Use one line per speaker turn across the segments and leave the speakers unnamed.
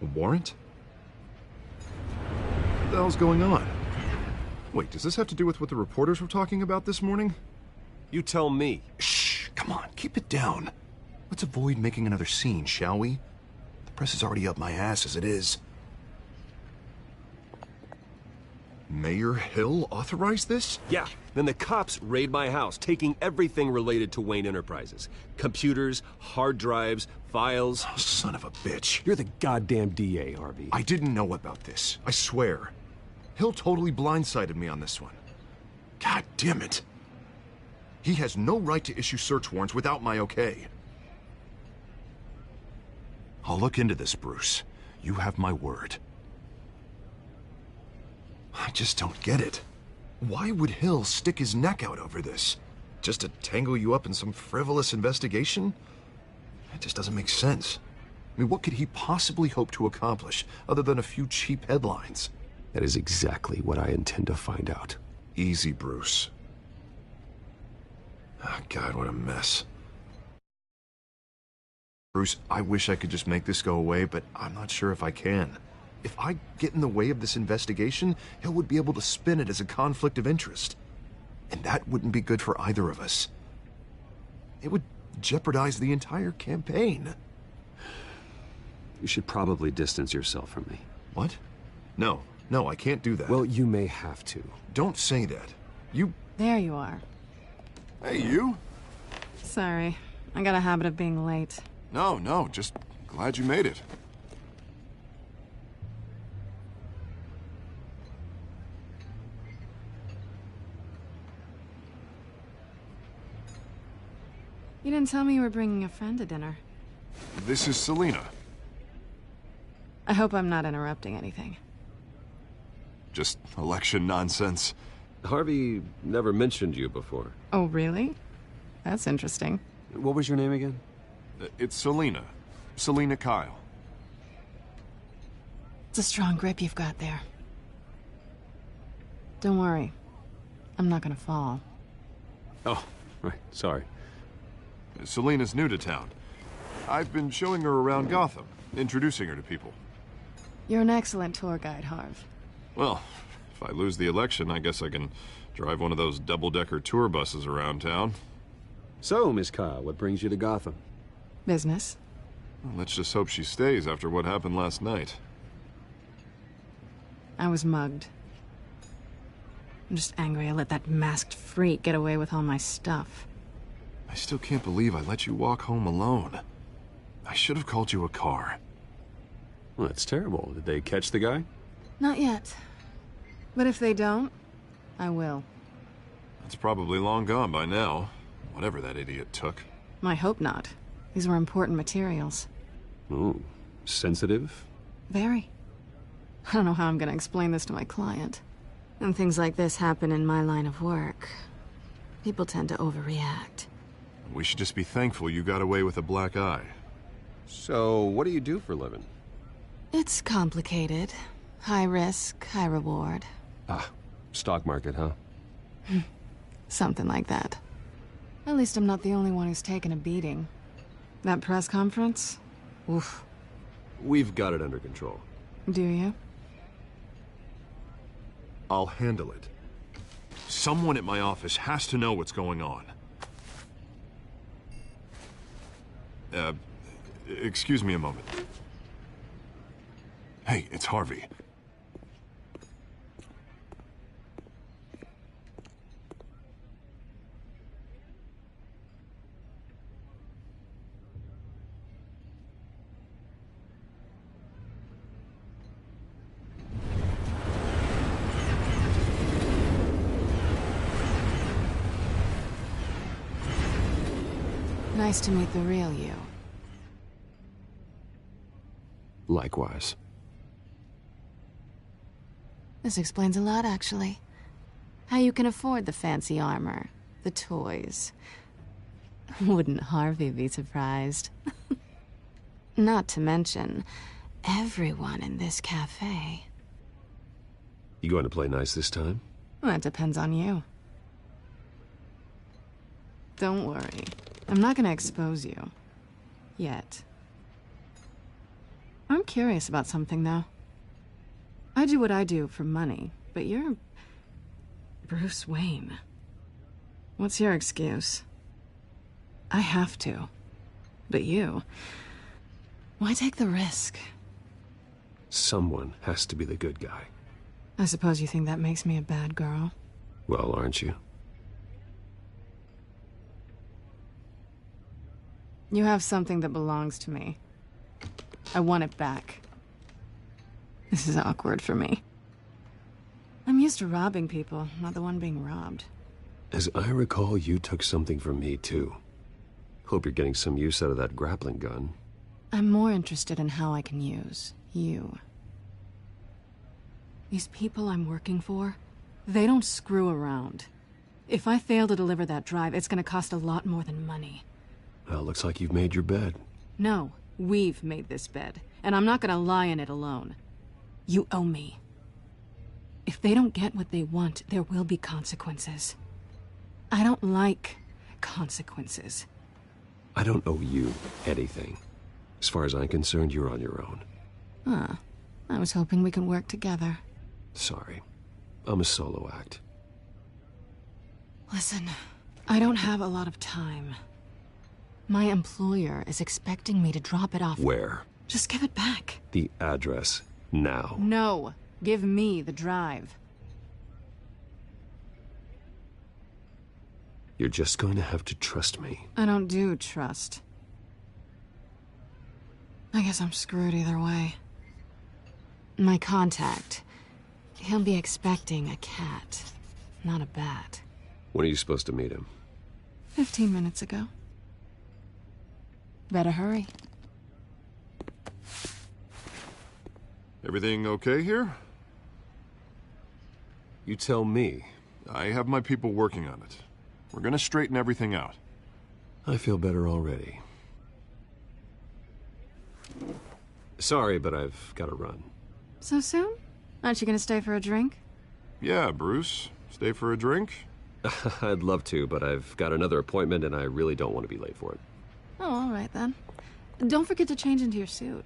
A warrant? What the hell's going on? Wait, does this have to do with what the reporters were talking about this morning?
You tell me.
Shh, come on, keep it down. Let's avoid making another scene, shall we? The press is already up my ass as it is. Mayor Hill authorized this?
Yeah, then the cops raid my house, taking everything related to Wayne Enterprises. Computers, hard drives, files.
Oh, son of a bitch.
You're the goddamn DA, Harvey.
I didn't know about this, I swear. Hill totally blindsided me on this one. God damn it. He has no right to issue search warrants without my okay. I'll look into this, Bruce. You have my word. I just don't get it. Why would Hill stick his neck out over this? Just to tangle you up in some frivolous investigation? It just doesn't make sense. I mean, what could he possibly hope to accomplish other than a few cheap headlines?
That is exactly what I intend to find out.
Easy, Bruce. Oh, God, what a mess. Bruce, I wish I could just make this go away, but I'm not sure if I can. If I get in the way of this investigation, Hill would be able to spin it as a conflict of interest. And that wouldn't be good for either of us. It would jeopardize the entire campaign.
You should probably distance yourself from me.
What? No, I can't do that.
Well, you may have to.
Don't say that. You...
There you are.
Hey, you?
Sorry. I got a habit of being late.
No, just glad you made it.
You didn't tell me you were bringing a friend to dinner.
This is Selena.
I hope I'm not interrupting anything.
Just election nonsense.
Harvey never mentioned you before.
Oh, really? That's interesting.
What was your name again?
It's Selena. Selena Kyle.
It's a strong grip you've got there. Don't worry. I'm not gonna fall.
Oh, right. Sorry.
Selena's new to town. I've been showing her around Gotham, introducing her to people.
You're an excellent tour guide, Harv.
Well, if I lose the election, I guess I can drive one of those double-decker tour buses around town.
So, Miss Kyle, what brings you to Gotham?
Business.
Well, let's just hope she stays after what happened last night.
I was mugged. I'm just angry I let that masked freak get away with all my stuff.
I still can't believe I let you walk home alone. I should have called you a car.
Well, that's terrible. Did they catch the guy?
Not yet. But if they don't, I will.
That's probably long gone by now, whatever that idiot took.
I hope not. These were important materials.
Ooh, sensitive?
Very. I don't know how I'm gonna explain this to my client. And things like this happen in my line of work. People tend to overreact.
We should just be thankful you got away with a black eye.
So, what do you do for a living?
It's complicated. High risk, high reward.
Ah, stock market, huh?
Something like that. At least I'm not the only one who's taken a beating. That press conference? Oof.
We've got it under control.
Do you?
I'll handle it. Someone at my office has to know what's going on. Excuse me a moment. Hey, it's Harvey.
Nice to meet the real you.
Likewise.
This explains a lot, actually. How you can afford the fancy armor, the toys. Wouldn't Harvey be surprised? Not to mention, everyone in this cafe.
You going to play nice this time?
Well, that depends on you. Don't worry. I'm not gonna expose you. Yet. I'm I'm curious about something, though. I do what I do for money, but you're Bruce Wayne. What's your excuse? I have to. But you... why take the risk?
Someone has to be the good guy.
I suppose you think that makes me a bad girl?
Well, aren't you?
You have something that belongs to me. I want it back. This is awkward for me. I'm used to robbing people, not the one being robbed.
As I recall, you took something from me, too. Hope you're getting some use out of that grappling gun.
I'm more interested in how I can use you. These people I'm working for, they don't screw around. If I fail to deliver that drive, it's gonna cost a lot more than money.
Well, looks like you've made your bed.
No, we've made this bed, and I'm not gonna lie in it alone. You owe me. If they don't get what they want, there will be consequences. I don't like consequences.
I don't owe you anything. As far as I'm concerned, you're on your own.
Huh. I was hoping we could work together.
Sorry. I'm a solo act.
Listen, I don't have a lot of time. My employer is expecting me to drop it off.
Where?
Just give it back.
The address. Now.
No. Give me the drive.
You're just going to have to trust me.
I don't do trust. I guess I'm screwed either way. My contact. He'll be expecting a cat, not a bat.
When are you supposed to meet him?
15 minutes ago. Better hurry.
Everything okay here?
You tell me.
I have my people working on it. We're gonna straighten everything out.
I feel better already. Sorry, but I've got to run.
So soon? Aren't you gonna stay for a drink?
Yeah, Bruce. Stay for a drink?
I'd love to, but I've got another appointment and I really don't want to be late for it.
Oh, all right then. Don't forget to change into your suit.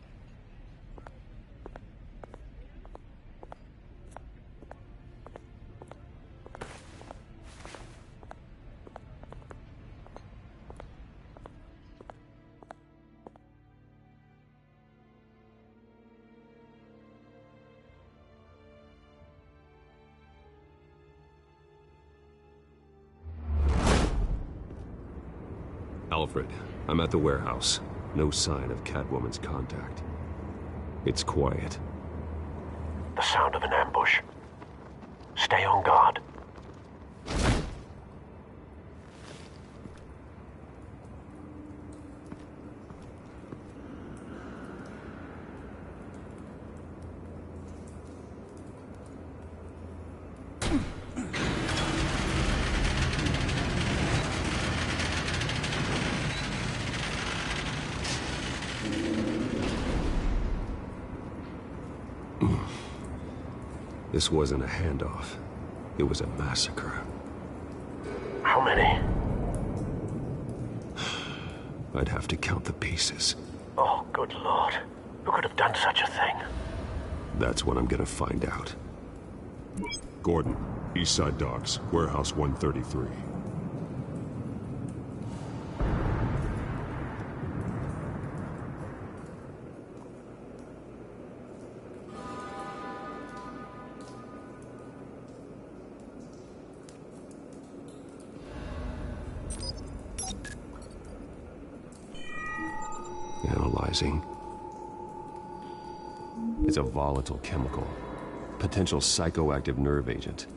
Alfred, I'm at the warehouse. No sign of Catwoman's contact. It's quiet.
The sound of an ambush. Stay on guard.
This wasn't a handoff. It was a massacre.
How many?
I'd have to count the pieces.
Oh, good Lord. Who could have done such a thing?
That's what I'm gonna find out.
Gordon, Eastside Docks, Warehouse 133.
Analyzing. It's a volatile chemical. Potential psychoactive nerve agent.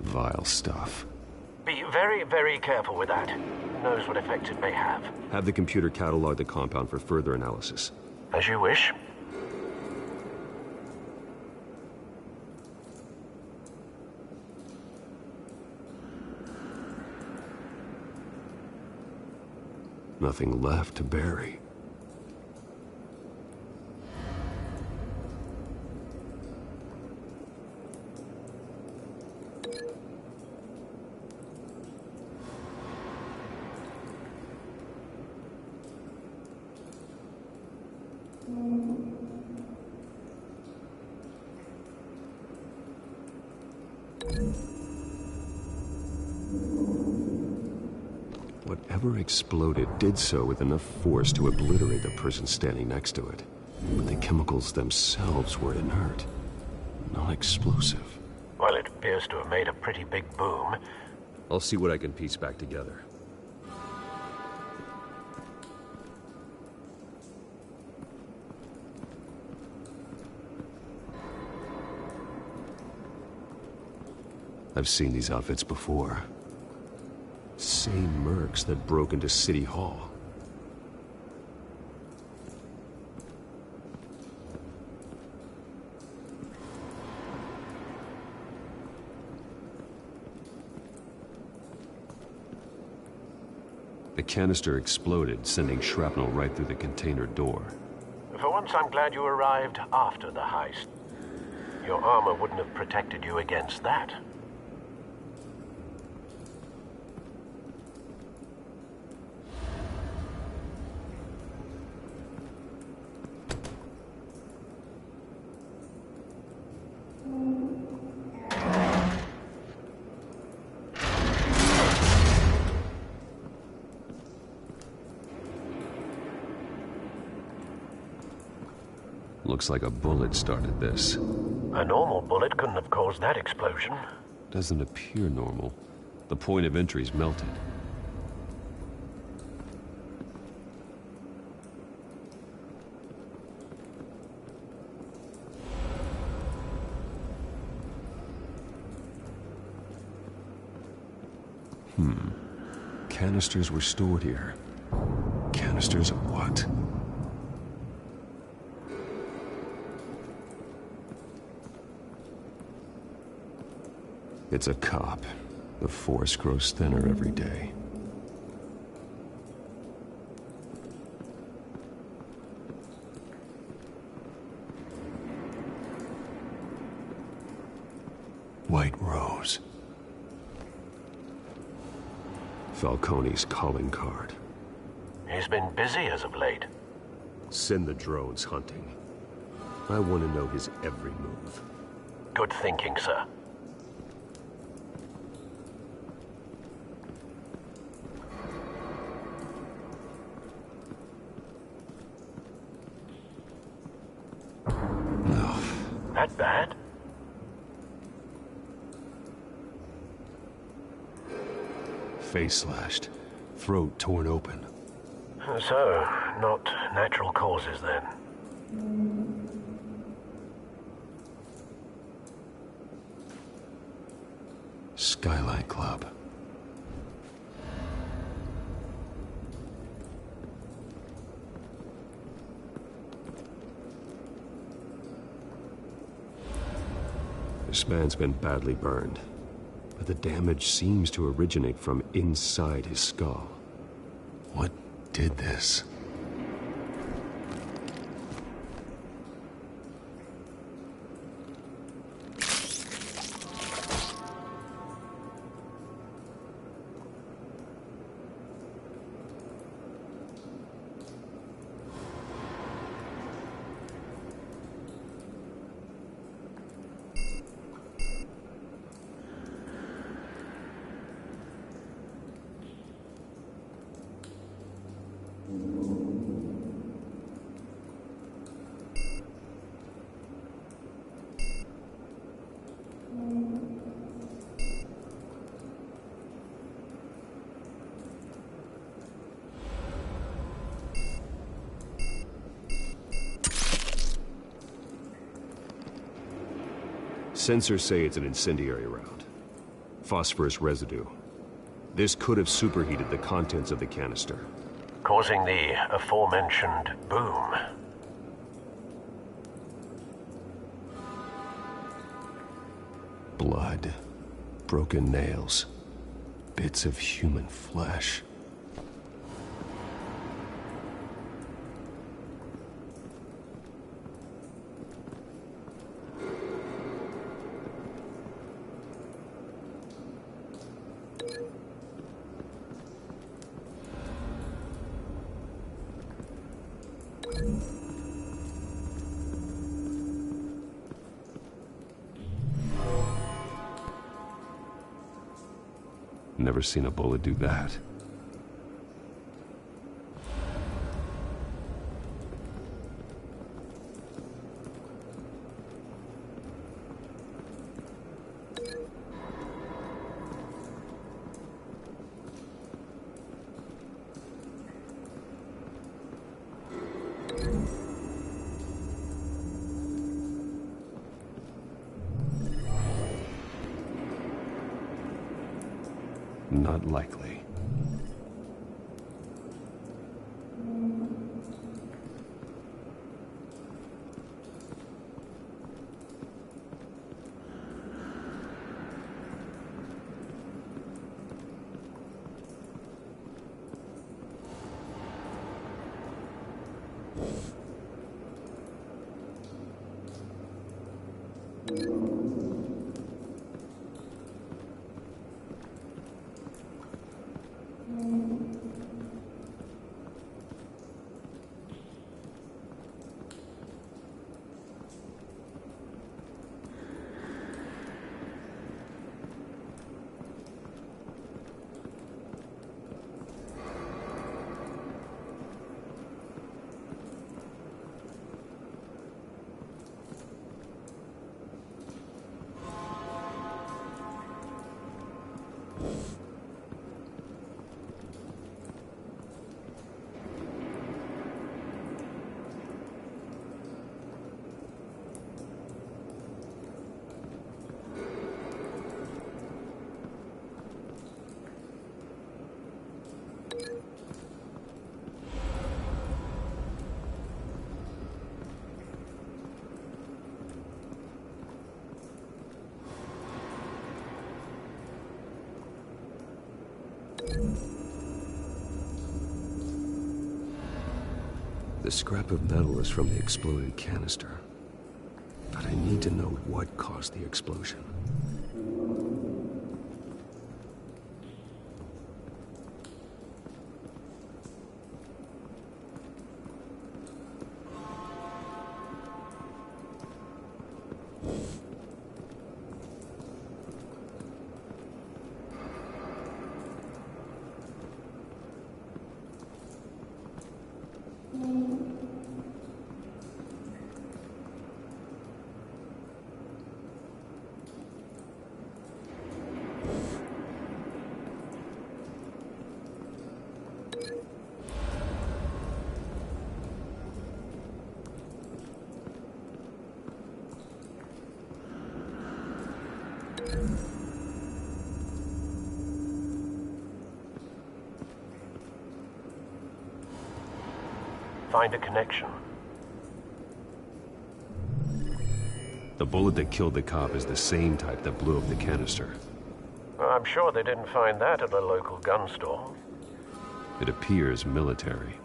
Vile stuff.
Be very, very careful with that. Who knows what effect it may have.
Have the computer catalog the compound for further analysis.
As you wish.
Nothing left to bury. Whatever exploded did so with enough force to obliterate the person standing next to it. But the chemicals themselves were inert, not explosive.
Well, it appears to have made a pretty big boom.
I'll see what I can piece back together. I've seen these outfits before. Same mercs that broke into City Hall. The canister exploded, sending shrapnel right through the container door.
For once, I'm glad you arrived after the heist. Your armor wouldn't have protected you against that.
Looks like a bullet started this.
A normal bullet couldn't have caused that explosion.
Doesn't appear normal. The point of entry's melted. Canisters were stored here. Canisters of what? It's a cop. The force grows thinner every day. White Rose. Falcone's calling card.
He's been busy as of late.
Send the drones hunting. I want to know his every move.
Good thinking, sir. That bad?
Face slashed, throat torn open.
So, not natural causes then.
Skylight Club. This man's been badly burned, but the damage seems to originate from inside his skull. What did this? Sensors say it's an incendiary round. Phosphorus residue. This could have superheated the contents of the canister,
Causing the aforementioned boom.
Blood, broken nails, bits of human flesh. Never seen a bullet do that. Not likely. The scrap of metal is from the exploded canister. But I need to know what caused the explosion.
Find a connection.
The bullet that killed the cop is the same type that blew up the canister.
I'm sure they didn't find that at a local gun store.
It appears military.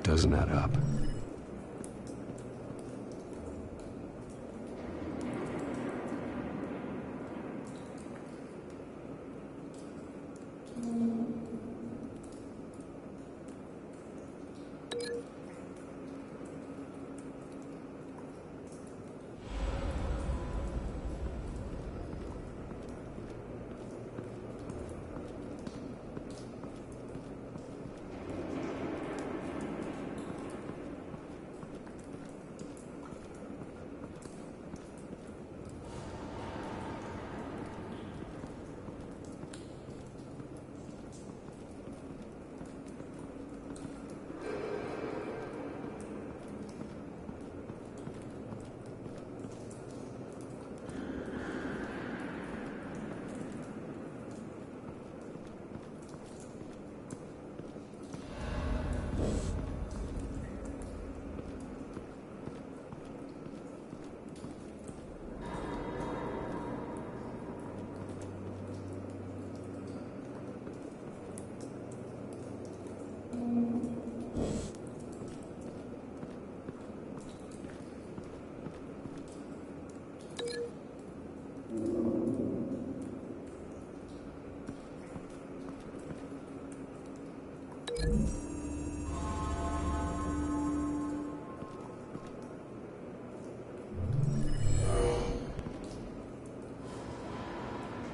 Doesn't add up.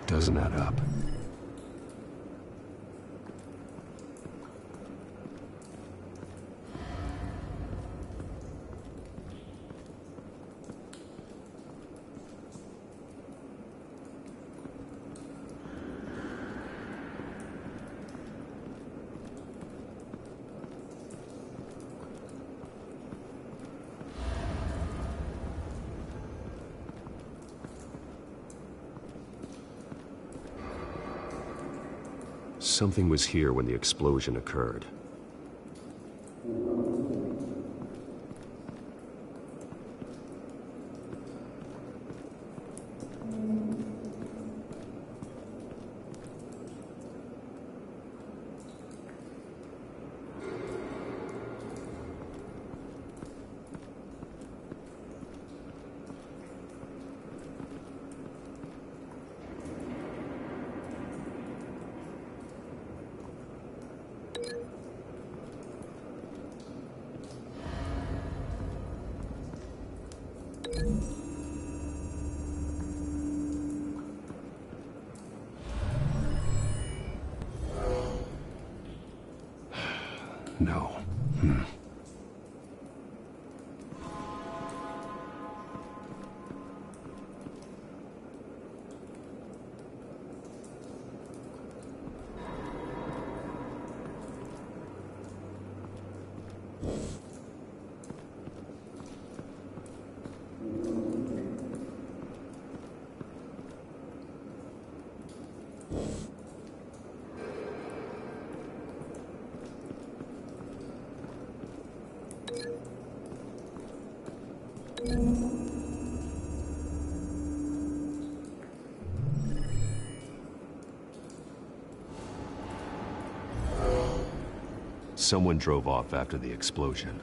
doesn't add up. Something was here when the explosion occurred. No. Someone drove off after the explosion.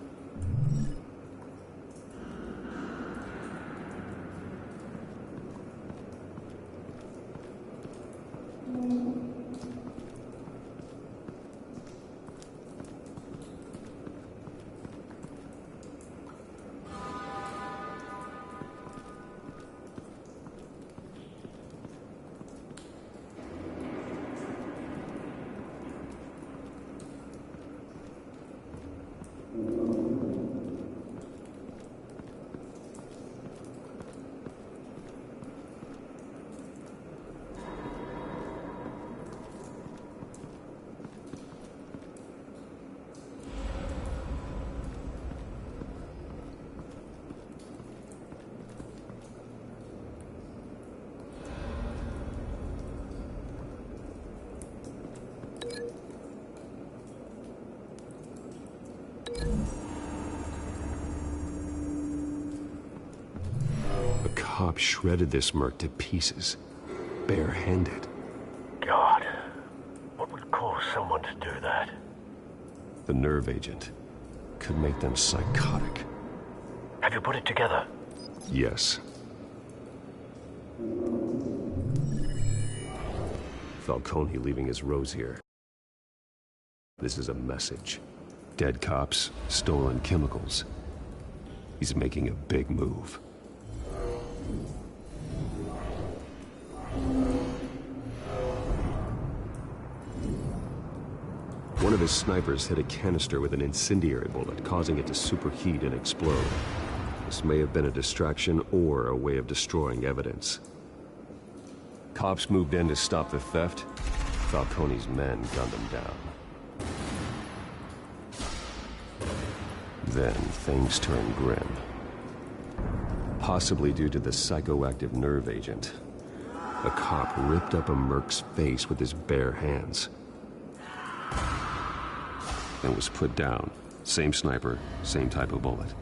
A cop shredded this merc to pieces, barehanded.
God, what would cause someone to do that?
The nerve agent could make them psychotic.
Have you put it together?
Yes. Falcone leaving his rose here. This is a message. Dead cops, stolen chemicals. He's making a big move. One of his snipers hit a canister with an incendiary bullet, causing it to superheat and explode. This may have been a distraction or a way of destroying evidence. Cops moved in to stop the theft. Falcone's men gunned them down. Then things turned grim. Possibly due to the psychoactive nerve agent. A cop ripped up a merc's face with his bare hands. Then was put down. Same sniper, same type of bullet.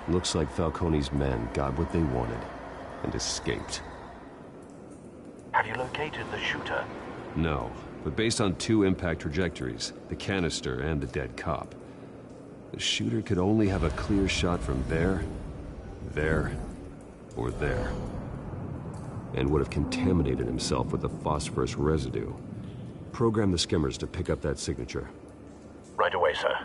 Looks like Falcone's men got what they wanted and escaped.
Have you located the shooter?
No, but based on two impact trajectories, the canister and the dead cop, the shooter could only have a clear shot from there, or there, and would have contaminated himself with the phosphorus residue. Program the skimmers to pick up that signature.
Right away, sir.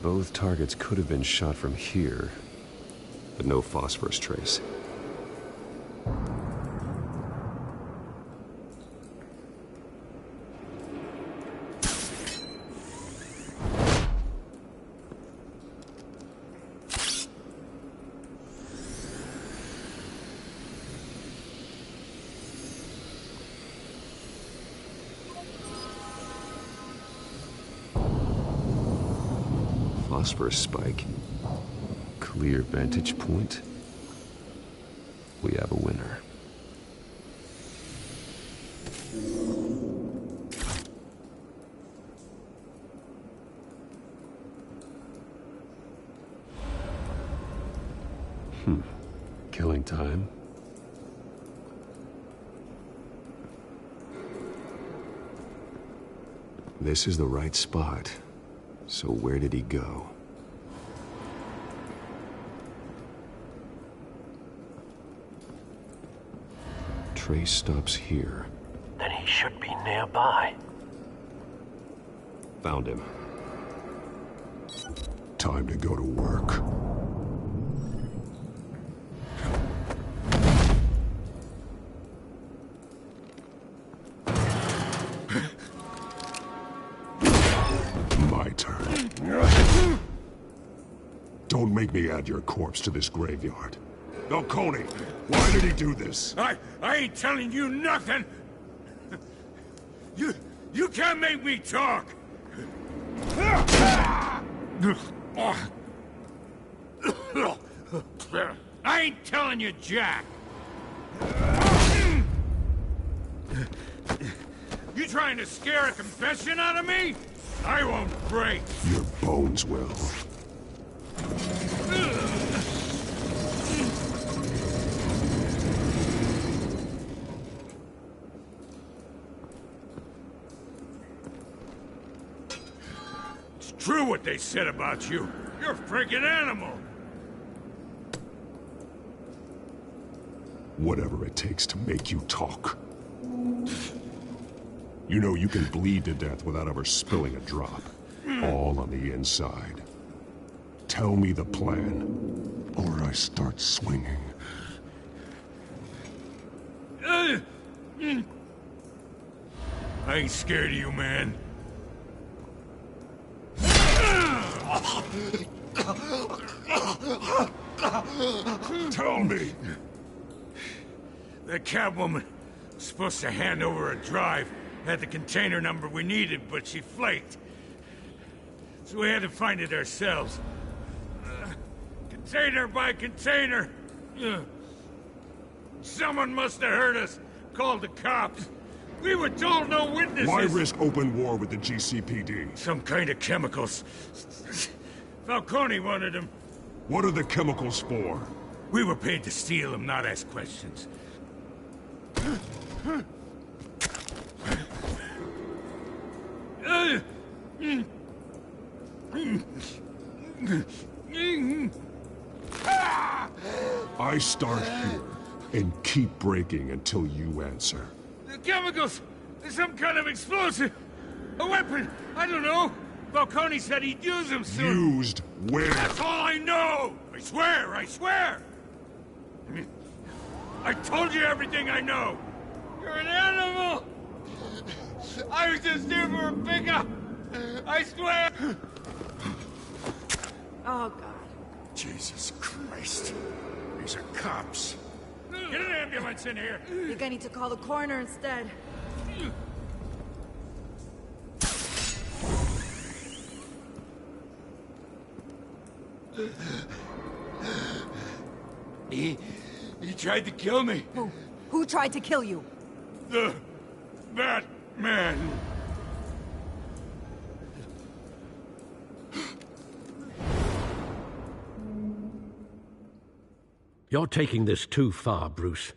Both targets could have been shot from here, but no phosphorus trace. Phosphorus spike. Clear vantage point. We have a winner. Killing time. This is the right spot. So where did he go? Trace stops here.
Then he should be nearby.
Found him.
Time to go to work. My turn. Don't make me add your corpse to this graveyard. Falcone, why did he do this?
I ain't telling you nothing! You can't make me talk! I ain't telling you jack! You trying to scare a confession out of me? I won't break!
Your bones will.
It's true what they said about you. You're a freaking animal!
Whatever it takes to make you talk. You know you can bleed to death without ever spilling a drop. All on the inside. Tell me the plan, or I start swinging.
I ain't scared of you, man.
Tell me!
That Catwoman was supposed to hand over a drive. Had the container number we needed, but she flaked. So we had to find it ourselves. Container by container. Someone must have heard us. Called the cops. We were told no witnesses.
Why risk open war with the GCPD?
Some kind of chemicals. Falcone wanted them.
What are the chemicals for?
We were paid to steal them, not ask questions.
I start here and keep breaking until you answer.
The chemicals! There's some kind of explosive! A weapon! I don't know! Falcone said he'd use them soon!
Used where?
That's all I know! I swear! I swear! I told you everything I know! You're an animal! I was just here for a pickup! I swear!
Oh, God.
Jesus Christ. These are cops.
Get an ambulance in here!
I think I need to call the coroner instead.
He tried to kill me.
Who tried to kill you?
The Batman.
You're taking this too far, Bruce.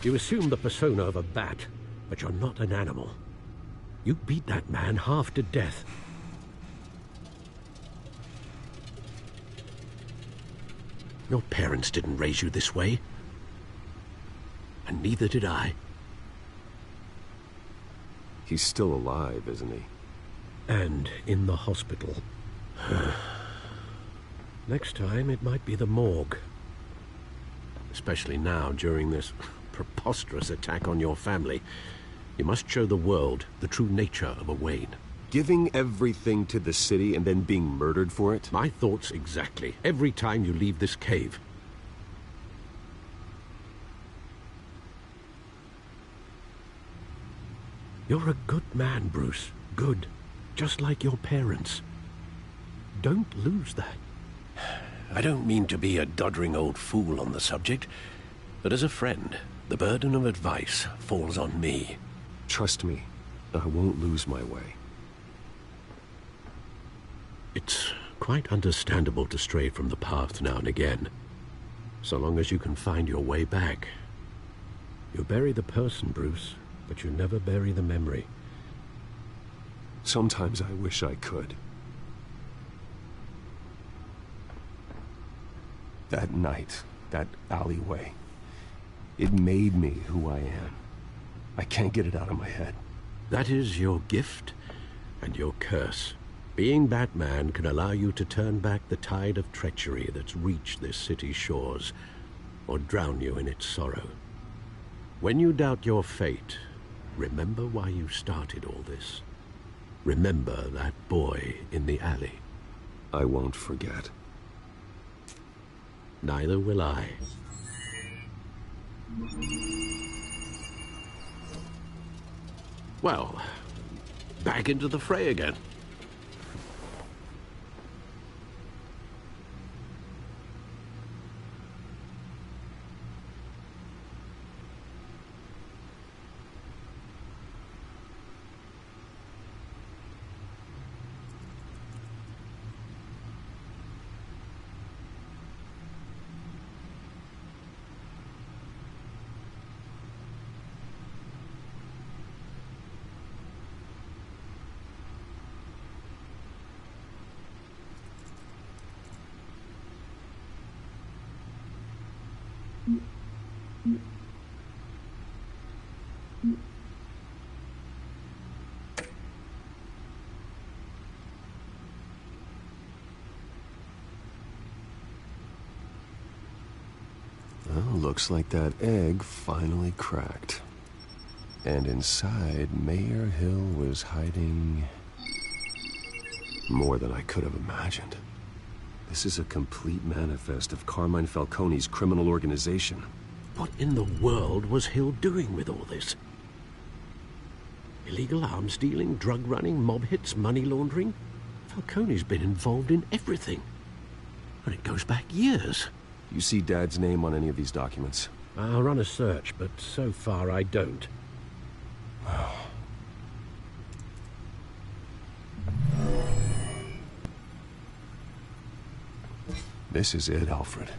You assume the persona of a bat, but you're not an animal. You beat that man half to death. Your parents didn't raise you this way. And neither did I.
He's still alive, isn't he?
And in the hospital. Next time, it might be the morgue. Especially now, during this preposterous attack on your family. You must show the world the true nature of a Wayne.
Giving everything to the city and then being murdered for it?
My thoughts exactly. Every time you leave this cave. You're a good man, Bruce. Good. Just like your parents. Don't lose that. I don't mean to be a doddering old fool on the subject, but as a friend, the burden of advice falls on me.
Trust me, I won't lose my way.
It's quite understandable to stray from the path now and again, so long as you can find your way back. You bury the person, Bruce, but you never bury the memory.
Sometimes I wish I could. That night, that alleyway, it made me who I am. I can't get it out of my head.
That is your gift and your curse. Being Batman can allow you to turn back the tide of treachery that's reached this city's shores, or drown you in its sorrow. When you doubt your fate, remember why you started all this. Remember that boy in the alley.
I won't forget.
Neither will I. Well, back into the fray again.
Well, looks like that egg finally cracked. And inside, Mayor Hill was hiding more than I could have imagined. This is a complete manifest of Carmine Falcone's criminal organization.
What in the world was Hill doing with all this? Illegal arms dealing, drug running, mob hits, money laundering? Falcone's been involved in everything. And it goes back years.
You see Dad's name on any of these documents?
I'll run a search, but so far I don't.
This is it, Alfred.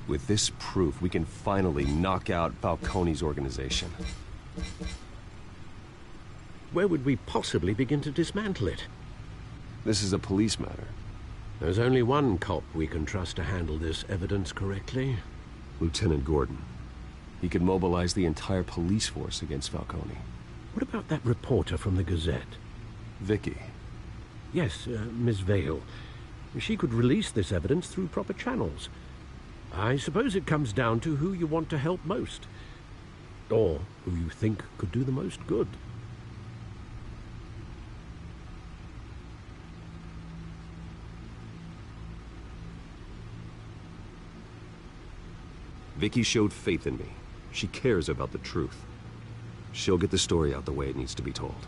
With this proof, we can finally knock out Falcone's organization.
Where would we possibly begin to dismantle it?
This is a police matter.
There's only one cop we can trust to handle this evidence correctly.
Lieutenant Gordon. He could mobilize the entire police force against Falcone.
What about that reporter from the Gazette?
Vicky.
Yes, Miss Vale. She could release this evidence through proper channels. I suppose it comes down to who you want to help most. Or who you think could do the most good.
Vicky showed faith in me. She cares about the truth. She'll get the story out the way it needs to be told.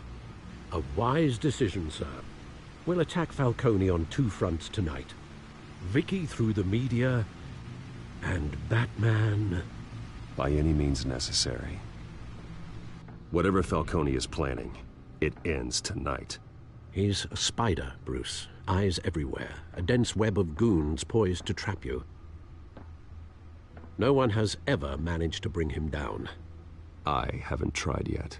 A wise decision, sir. We'll attack Falcone on two fronts tonight. Vicky through the media, and Batman...
By any means necessary. Whatever Falcone is planning, it ends tonight.
He's a spider, Bruce. Eyes everywhere. A dense web of goons poised to trap you. No one has ever managed to bring him down.
I haven't tried yet.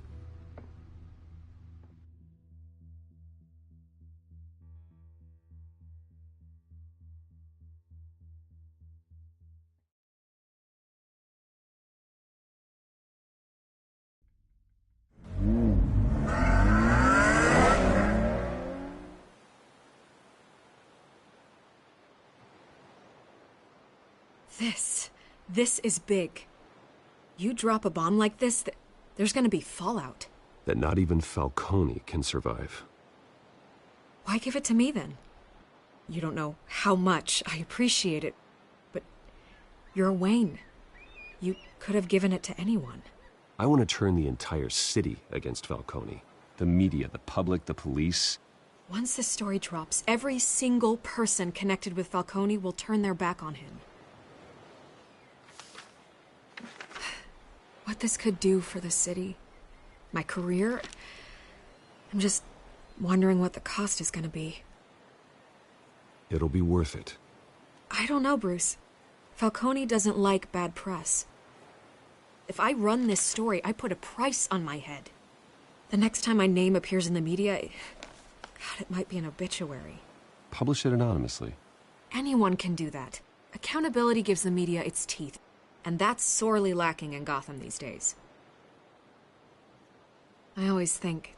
This is big. You drop a bomb like this, there's gonna be fallout.
That not even Falcone can survive.
Why give it to me then? You don't know how much I appreciate it, but you're Wayne. You could have given it to anyone.
I want to turn the entire city against Falcone. The media, the public, the police.
Once this story drops, every single person connected with Falcone will turn their back on him. What this could do for the city, my career, I'm just wondering what the cost is gonna be.
It'll be worth it.
I don't know, Bruce. Falcone doesn't like bad press. If I run this story, I put a price on my head. The next time my name appears in the media, God, it might be an obituary.
Publish it anonymously.
Anyone can do that. Accountability gives the media its teeth, and that's sorely lacking in Gotham these days. I always think,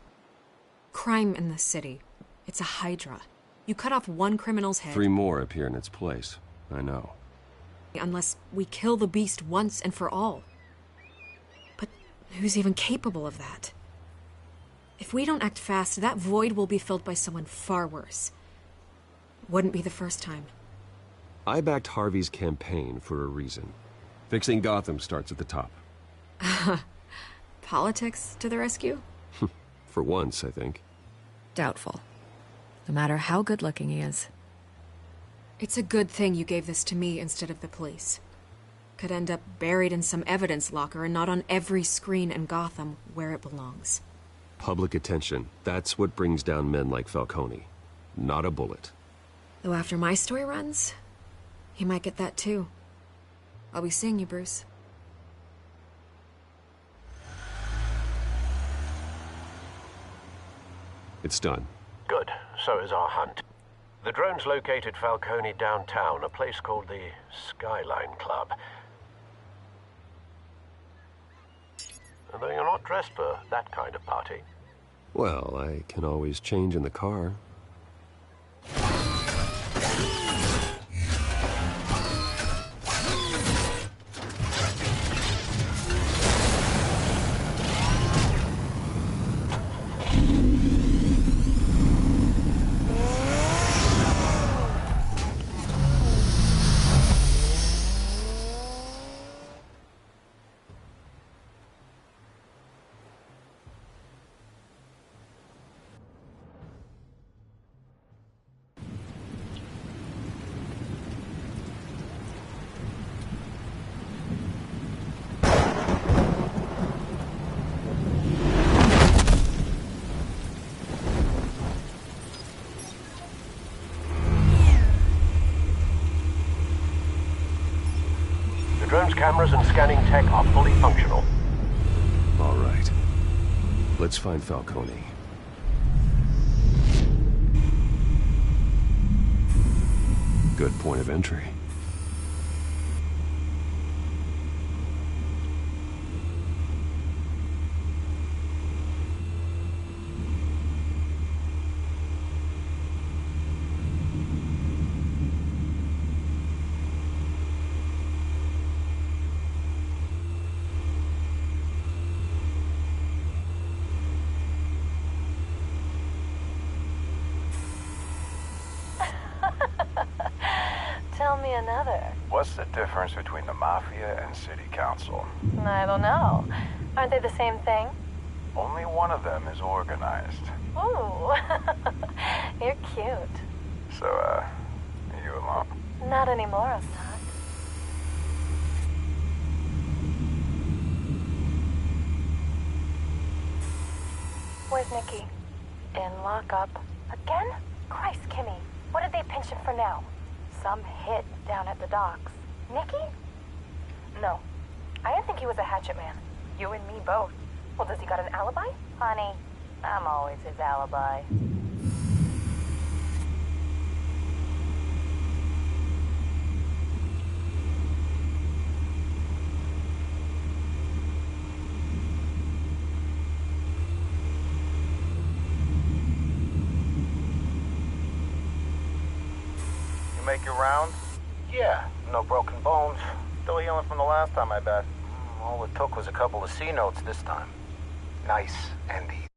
crime in the city, it's a hydra. You cut off one criminal's head...
3 more appear in its place. I know.
Unless we kill the beast once and for all. But who's even capable of that? If we don't act fast, that void will be filled by someone far worse. Wouldn't be the first time.
I backed Harvey's campaign for a reason. Fixing Gotham starts at the top.
Politics to the rescue?
For once, I think.
Doubtful. No matter how good-looking he is.
It's a good thing you gave this to me instead of the police. Could end up buried in some evidence locker and not on every screen in Gotham where it belongs.
Public attention. That's what brings down men like Falcone. Not a bullet.
Though after my story runs, he might get that too. I'll be seeing you, Bruce.
It's done.
Good. So is our hunt. The drones located Falcone downtown, a place called the Skyline Club. Although you're not dressed for that kind of party.
Well, I can always change in the car.
Drone's cameras and scanning tech are fully functional.
All right. Let's find Falcone. Good point of entry.
Tell me another.
What's the difference between the Mafia and City Council?
I don't know. Aren't they the same thing?
Only one of them is organized.
Ooh, you're cute.
So, are you alone?
Not anymore, Ustad. Where's Nikki? In lockup. Again? Christ, Kimmy. What did they pinch him for now? Some hit down at the docks. Nikki? No. I didn't think he was a hatchet man. You and me both. Well, does he got an alibi? Honey, I'm always his alibi.
You make your rounds?
Yeah, no broken bones. Still healing from the last time, I bet. All it took was a couple of C notes this time. Nice and easy.